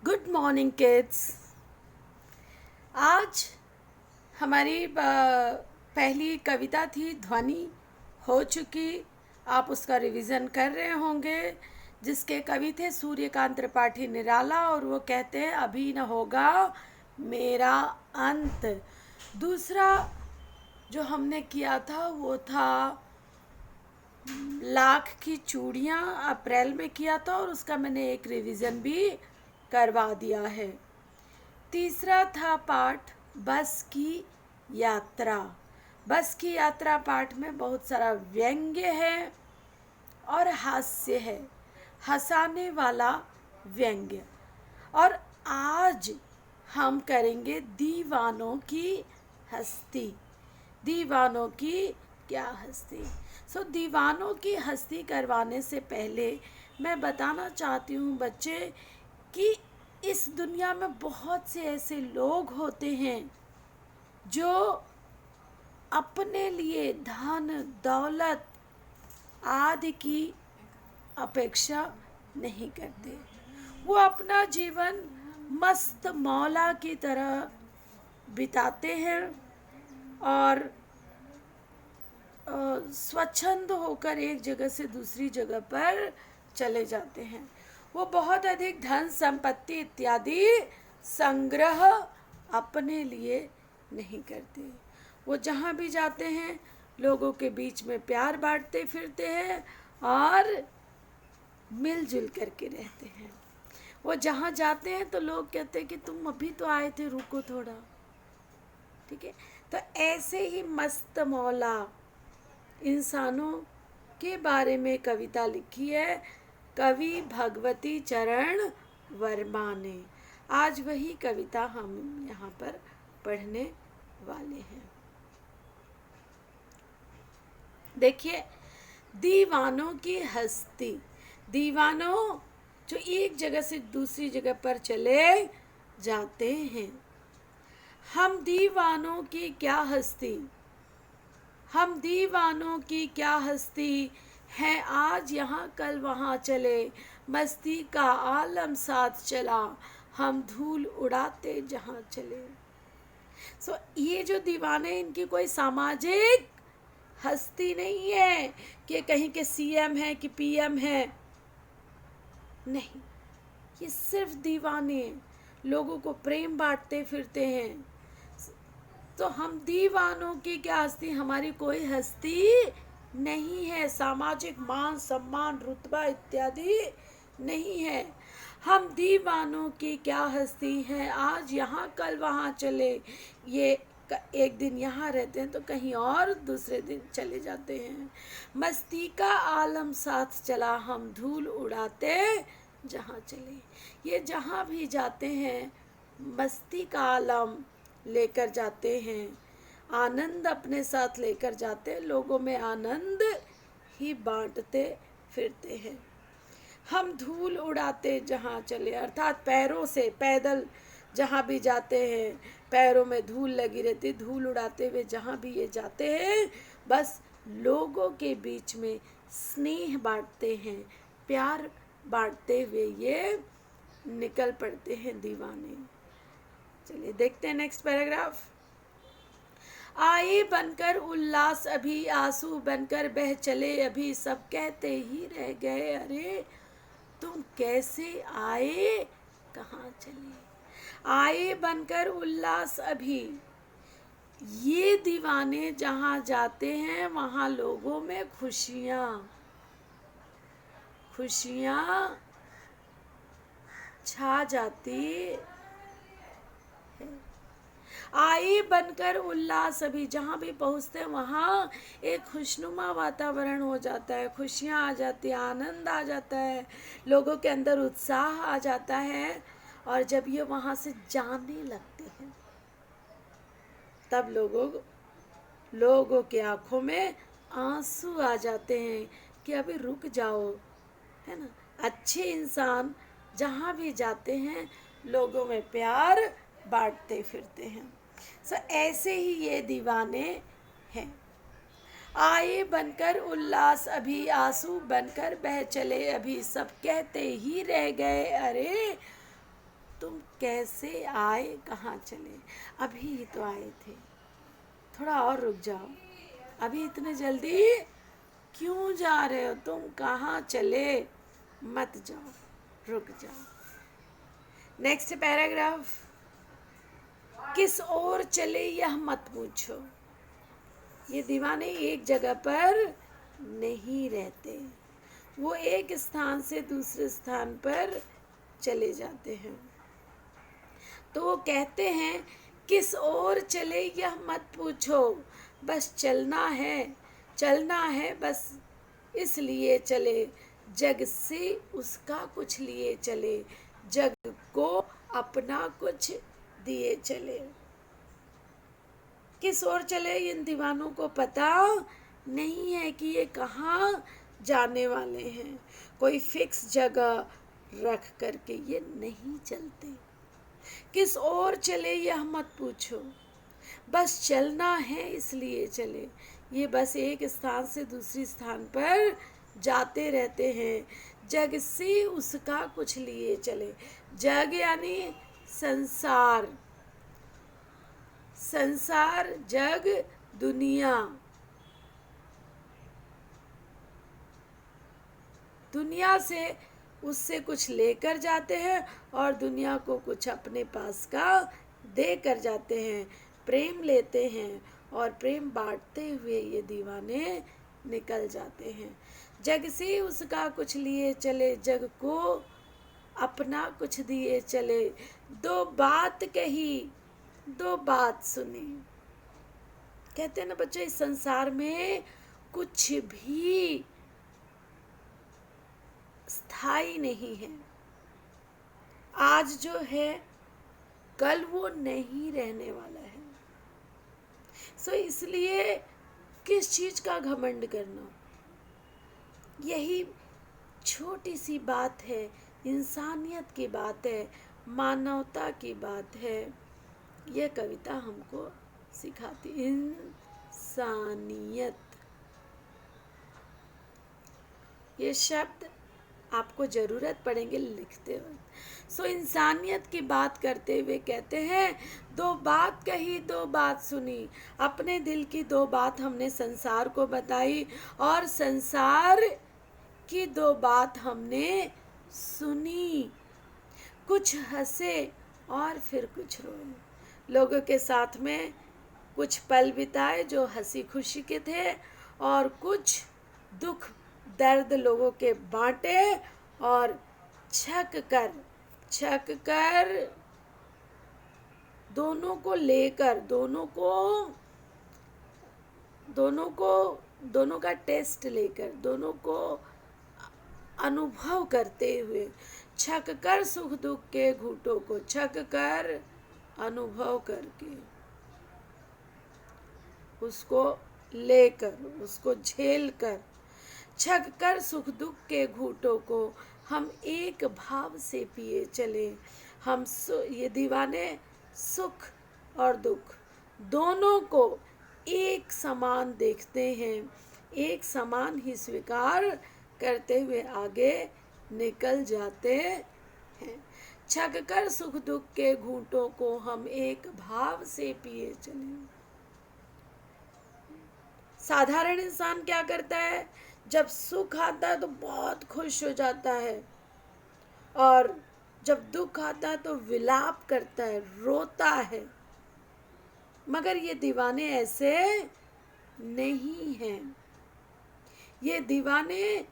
Good morning kids. आज हमारी पहली कविता थी ध्वनि हो चुकी। आप उसका रिवीजन कर रहे होंगे। जिसके कवि थे सूर्यकांत त्रिपाठी निराला और वो कहते हैं अभी न होगा मेरा अंत। दूसरा जो हमने किया था वो था लाख की चूड़ियाँ, अप्रैल में किया था और उसका मैंने एक रिवीजन भी करवा दिया है। तीसरा था पाठ बस की यात्रा। बस की यात्रा पाठ में बहुत सारा व्यंग्य है और हास्य है, हंसाने वाला व्यंग्य। और आज हम करेंगे दीवानों की हस्ती। दीवानों की क्या हस्ती। दीवानों की हस्ती करवाने से पहले मैं बताना चाहती हूँ बच्चे कि इस दुनिया में बहुत से ऐसे लोग होते हैं जो अपने लिए धन दौलत आदि की अपेक्षा नहीं करते। वो अपना जीवन मस्त मौला की तरह बिताते हैं और स्वच्छंद होकर एक जगह से दूसरी जगह पर चले जाते हैं। वो बहुत अधिक धन संपत्ति इत्यादि संग्रह अपने लिए नहीं करते। वो जहाँ भी जाते हैं लोगों के बीच में प्यार बांटते फिरते हैं और मिलजुल करके रहते हैं। वो जहाँ जाते हैं तो लोग कहते हैं कि तुम अभी तो आए थे, रुको थोड़ा, ठीक है। तो ऐसे ही मस्त मौला इंसानों के बारे में कविता लिखी है कवि भगवती चरण वर्मा ने। आज वही कविता हम यहाँ पर पढ़ने वाले हैं। देखिए, दीवानों की हस्ती। दीवानों जो एक जगह से दूसरी जगह पर चले जाते हैं। हम दीवानों की क्या हस्ती, हम दीवानों की क्या हस्ती है, आज यहाँ कल वहाँ चले, मस्ती का आलम साथ चला, हम धूल उड़ाते जहाँ चले। ये जो दीवाने, इनकी कोई सामाजिक हस्ती नहीं है कि कहीं के सीएम है कि पीएम है, नहीं। ये सिर्फ दीवाने लोगों को प्रेम बांटते फिरते हैं। तो हम दीवानों की क्या हस्ती, हमारी कोई हस्ती नहीं है, सामाजिक मान सम्मान रुतबा इत्यादि नहीं है। हम दीवानों की क्या हस्ती है, आज यहाँ कल वहाँ चले। ये एक दिन यहाँ रहते हैं तो कहीं और दूसरे दिन चले जाते हैं। मस्ती का आलम साथ चला, हम धूल उड़ाते जहाँ चले। ये जहाँ भी जाते हैं मस्ती का आलम लेकर जाते हैं, आनंद अपने साथ लेकर जाते हैं, लोगों में आनंद ही बांटते फिरते हैं। हम धूल उड़ाते जहाँ चले, अर्थात पैरों से पैदल जहाँ भी जाते हैं पैरों में धूल लगी रहती, धूल उड़ाते हुए जहाँ भी ये जाते हैं बस लोगों के बीच में स्नेह बांटते हैं, प्यार बांटते हुए ये निकल पड़ते हैं दीवाने। चलिए देखते हैं नेक्स्ट पैराग्राफ। आए बनकर उल्लास अभी, आंसू बनकर बह चले अभी, सब कहते ही रह गए अरे तुम कैसे आए कहाँ चले। आए बनकर उल्लास अभी, ये दीवाने जहाँ जाते हैं वहाँ लोगों में खुशियाँ खुशियाँ छा जाती है। आए बनकर उल्लास अभी, जहाँ भी पहुँचते हैं वहाँ एक खुशनुमा वातावरण हो जाता है, खुशियाँ आ जाती है, आनंद आ जाता है, लोगों के अंदर उत्साह आ जाता है। और जब ये वहाँ से जाने लगते हैं तब लोगों के आँखों में आंसू आ जाते हैं कि अभी रुक जाओ, है ना। अच्छे इंसान जहाँ भी जाते हैं लोगों में प्यार बांटते फिरते हैं। ऐसे ही ये दीवाने हैं। आए बनकर उल्लास अभी, आंसू बनकर बह चले अभी, सब कहते ही रह गए अरे तुम कैसे आए, कहाँ चले? अभी ही तो आए थे, थोड़ा और रुक जाओ। अभी इतने जल्दी क्यों जा रहे हो तुम? कहाँ चले? मत जाओ, रुक जाओ। नेक्स्ट पैराग्राफ, किस ओर चले यह मत पूछो। ये दीवाने एक जगह पर नहीं रहते, वो एक स्थान से दूसरे स्थान पर चले जाते हैं। तो वो कहते हैं किस ओर चले यह मत पूछो, बस चलना है बस, इसलिए चले, जग से उसका कुछ लिए चले, जग को अपना कुछ दिए चले। किस ओर चले इन दीवानों को पता नहीं है कि ये कहाँ जाने वाले हैं। कोई फिक्स जगह रख करके ये नहीं चलते। किस ओर चले यह मत पूछो, बस चलना है इसलिए चले। ये बस एक स्थान से दूसरी स्थान पर जाते रहते हैं, जग से उसका कुछ लिए चले। जग यानी संसार, संसार, जग, दुनिया। दुनिया से उससे कुछ लेकर जाते हैं और दुनिया को कुछ अपने पास का दे कर जाते हैं। प्रेम लेते हैं और प्रेम बांटते हुए ये दीवाने निकल जाते हैं। जग से उसका कुछ लिए चले, जग को अपना कुछ दिए चले। दो बात कही, दो बात सुनी। कहते हैं ना बच्चों, इस संसार में कुछ भी स्थायी नहीं है। आज जो है कल वो नहीं रहने वाला है। सो इसलिए किस चीज का घमंड करना? यही छोटी सी बात है, इंसानियत की बात है, मानवता की बात है। यह कविता हमको सिखाती इंसानियत। ये शब्द आपको ज़रूरत पड़ेंगे लिखते वक्त। सो इंसानियत की बात करते हुए कहते हैं, दो बात कही, दो बात सुनी। अपने दिल की दो बात हमने संसार को बताई और संसार की दो बात हमने सुनी। कुछ हंसे और फिर कुछ रोए। लोगों के साथ में कुछ पल बिताए जो हंसी खुशी के थे और कुछ दुख दर्द लोगों के बांटे और छक कर दोनों को लेकर, दोनों का टेस्ट लेकर, दोनों को अनुभव करते हुए, छक कर सुख दुख के घूंटों को छक कर अनुभव करके, उसको लेकर, उसको झेल कर, छक कर सुख दुख के घूंटों को हम एक भाव से पिए चले। हम ये दीवाने सुख और दुख दोनों को एक समान देखते हैं, एक समान ही स्वीकार करते हुए आगे निकल जाते हैं। छक कर सुख दुख के घूंटों को हम एक भाव से पिए चले। साधारण इंसान क्या करता है? जब सुख आता है तो बहुत खुश हो जाता है और जब दुख आता है तो विलाप करता है, रोता है। मगर ये दीवाने ऐसे नहीं हैं। ये दीवाने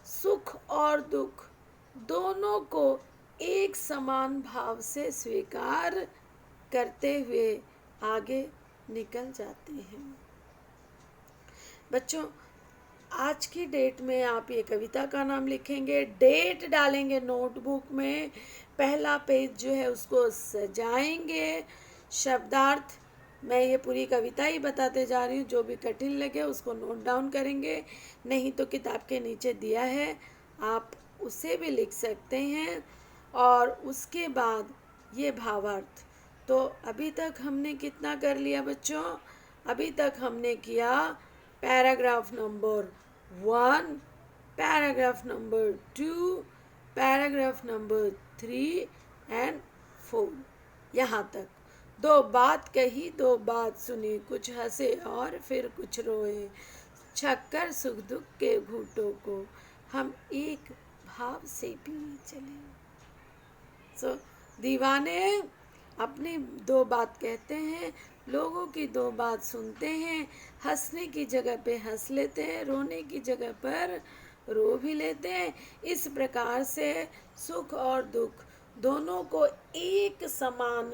सुख और दुख दोनों को एक समान भाव से स्वीकार करते हुए आगे निकल जाते हैं। बच्चों, आज की डेट में आप ये कविता का नाम लिखेंगे, डेट डालेंगे नोटबुक में, पहला पेज जो है उसको सजाएंगे। शब्दार्थ मैं ये पूरी कविता ही बताते जा रही हूँ, जो भी कठिन लगे उसको नोट डाउन करेंगे, नहीं तो किताब के नीचे दिया है आप उसे भी लिख सकते हैं। और उसके बाद ये भावार्थ। तो अभी तक हमने कितना कर लिया बच्चों? अभी तक हमने किया paragraph number 1, paragraph number 2, paragraph number 3 and फूल। यहाँ तक। दो बात कही दो बात सुनी, कुछ हंसे और फिर कुछ रोए, छक्कर सुख दुख के घूंटों को हम एक भाव से पिए चले। सो दीवाने अपनी दो बात कहते हैं, लोगों की दो बात सुनते हैं, हंसने की जगह पे हंस लेते हैं, रोने की जगह पर रो भी लेते हैं। इस प्रकार से सुख और दुख दोनों को एक समान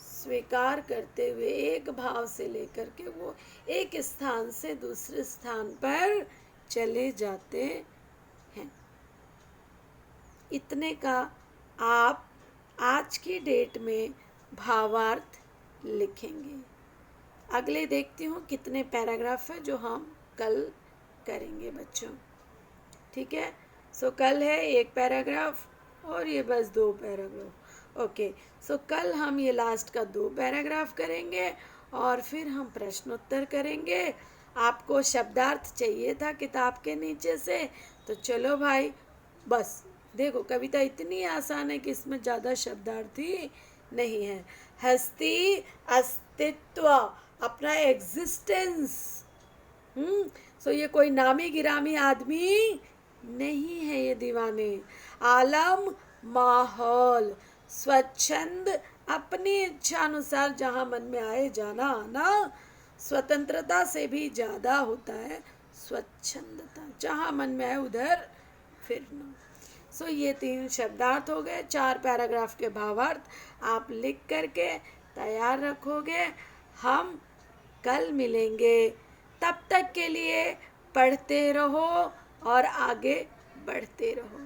स्वीकार करते हुए एक भाव से लेकर के वो एक स्थान से दूसरे स्थान पर चले जाते हैं। इतने का आप आज की डेट में भावार्थ लिखेंगे। अगले देखती हूँ कितने पैराग्राफ है जो हम कल करेंगे बच्चों। ठीक है। सो कल है एक पैराग्राफ और ये बस दो पैराग्राफ। ओके। सो कल हम ये लास्ट का दो पैराग्राफ करेंगे और फिर हम प्रश्नोत्तर करेंगे। आपको शब्दार्थ चाहिए था किताब के नीचे से, तो चलो भाई, बस देखो कविता इतनी आसान है कि इसमें ज़्यादा शब्दार्थ ही नहीं है। हस्ती अस्तित्व, अपना एग्जिस्टेंस। सो ये कोई नामी गिरामी आदमी नहीं है ये दीवाने। आलम माहौल, स्वच्छंद, अपनी इच्छा अनुसार जहाँ मन में आए जाना आना। स्वतंत्रता से भी ज़्यादा होता है स्वच्छंदता, जहाँ मन में आए उधर फिरना। सो ये तीन शब्दार्थ हो गए, चार पैराग्राफ के भावार्थ आप लिख करके तैयार रखोगे। हम कल मिलेंगे, तब तक के लिए पढ़ते रहो और आगे बढ़ते रहो।